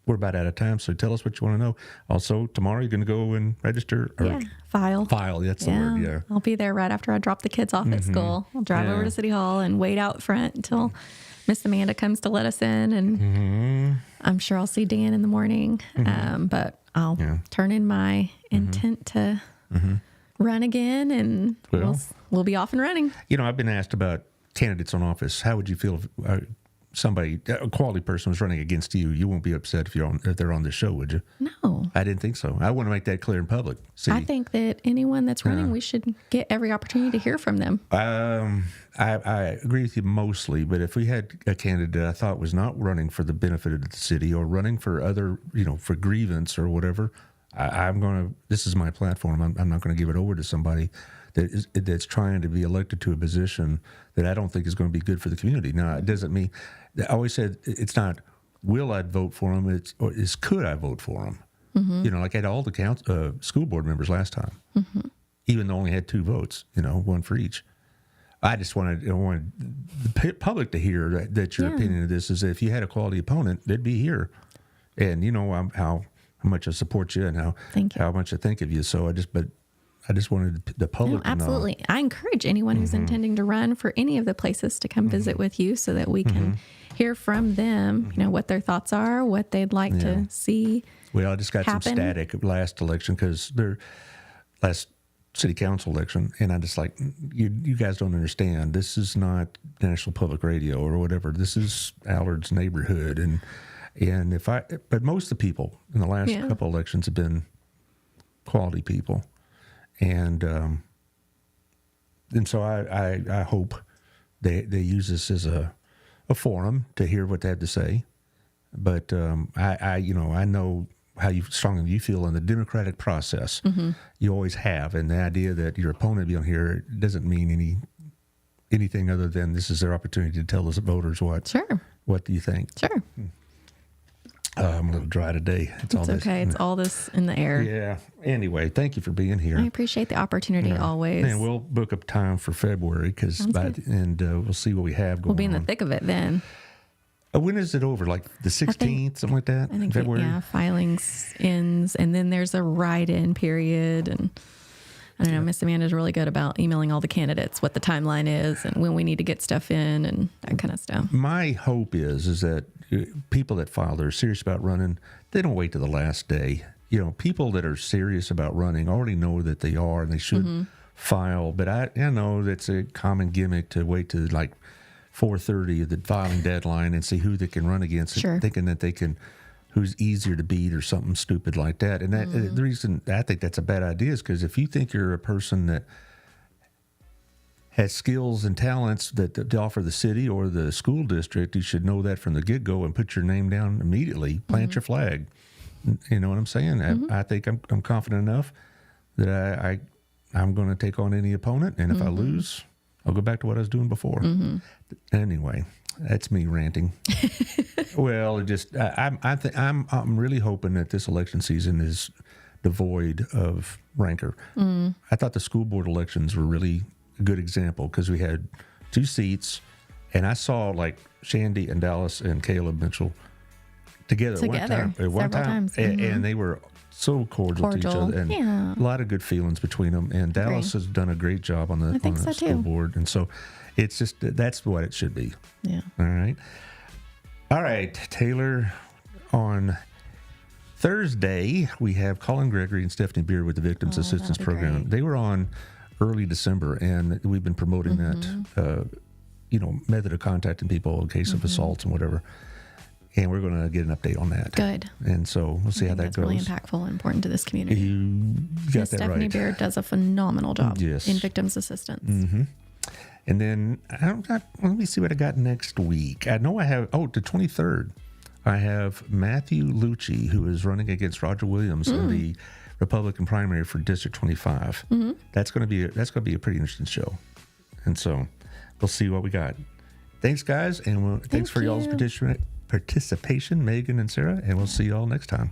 We're about out of time, so tell us what you want to know. Also, tomorrow you're going to go and register? Or File, that's the word, yeah. I'll be there right after I drop the kids off at school. I'll drive over to City Hall and wait out front until Miss Amanda comes to let us in, and I'm sure I'll see Dan in the morning. But I'll turn in my intent to run again, and we'll be off and running. You know, I've been asked about candidates on office. How would you feel if somebody, a quality person, was running against you? You won't be upset if they're on the show, would you? No. I didn't think so. I want to make that clear in public. See, I think that anyone that's running, we should get every opportunity to hear from them. I agree with you mostly, but if we had a candidate I thought was not running for the benefit of the city or running for other, for grievance or whatever, this is my platform. I'm not going to give it over to somebody that's trying to be elected to a position that I don't think is going to be good for the community. Now, it doesn't mean, I always said it's not will I vote for him, it's could I vote for him. Like I had all the school board members last time, even though I only had 2 votes, one for each. I just wanted the public to hear that your opinion of this is that if you had a quality opponent, they'd be here. And how much I support you and how much I think of you. So I just wanted the public to know. Absolutely. I encourage anyone who's intending to run for any of the places to come visit with you so that we can hear from them, what their thoughts are, what they'd like to see. Well, I just got some static last election because last city council election, and I just like, you guys don't understand. This is not National Public Radio or whatever. This is Allard's neighborhood. But most of the people in the last couple elections have been quality people. And so I hope they use this as a forum to hear what they have to say. But I know how strongly you feel in the democratic process. You always have, and the idea that your opponent be on here doesn't mean anything other than this is their opportunity to tell the voters what do you think. Sure. I'm a little dry today. It's all okay. It's all this in the air. Yeah. Anyway, thank you for being here. I appreciate the opportunity always. And we'll book up time for February we'll see what we have going on. We'll be in the thick of it then. When is it over? Like the 16th, something like that? I think February? Filings ends, and then there's a write-in period. And I don't know, Miss Amanda's really good about emailing all the candidates what the timeline is and when we need to get stuff in and that kind of stuff. My hope is that people that file, that are serious about running, they don't wait to the last day. People that are serious about running already know that they are and they should file. But I know that's a common gimmick to wait to like 4:30 of the filing deadline and see who they can run against, thinking that they can, who's easier to beat or something stupid like that. And the reason I think that's a bad idea is because if you think you're a person that has skills and talents that to offer the city or the school district, you should know that from the get-go and put your name down immediately. Plant your flag. You know what I'm saying? I think I'm confident enough that I'm going to take on any opponent, and if I lose, I'll go back to what I was doing before. Anyway, that's me ranting. Well, I'm really hoping that this election season is devoid of rancor. I thought the school board elections were really a good example because we had 2 seats, and I saw like Shandy and Dallas and Caleb Mitchell together at one time. Several times. And they were so cordial to each Cordial, other, and yeah. a lot of good feelings between them. And Dallas has done a great job on the think so, school too. board, and so it's just that's what it should be. Yeah. All right, Taylor. On Thursday, we have Colin Gregory and Stephanie Beard with the Victims Assistance that'll be Program. great. They were on early December, and we've been promoting that, method of contacting people in case of assaults and whatever. And we're going to get an update on that. Good. And so we'll see how that That's goes. really impactful and important to this community. You got Yes, that Stephanie right. Beard does a phenomenal job Yes. in victims assistance. And then let me see what I got next week. I know I have, the 23rd. I have Matthew Lucci, who is running against Roger Williams in the Republican primary for District 25. That's going to be a pretty interesting show, and so we'll see what we got. Thanks, guys, and thanks for y'all's you. participation, Megan and Sarah, and we'll see y'all next time.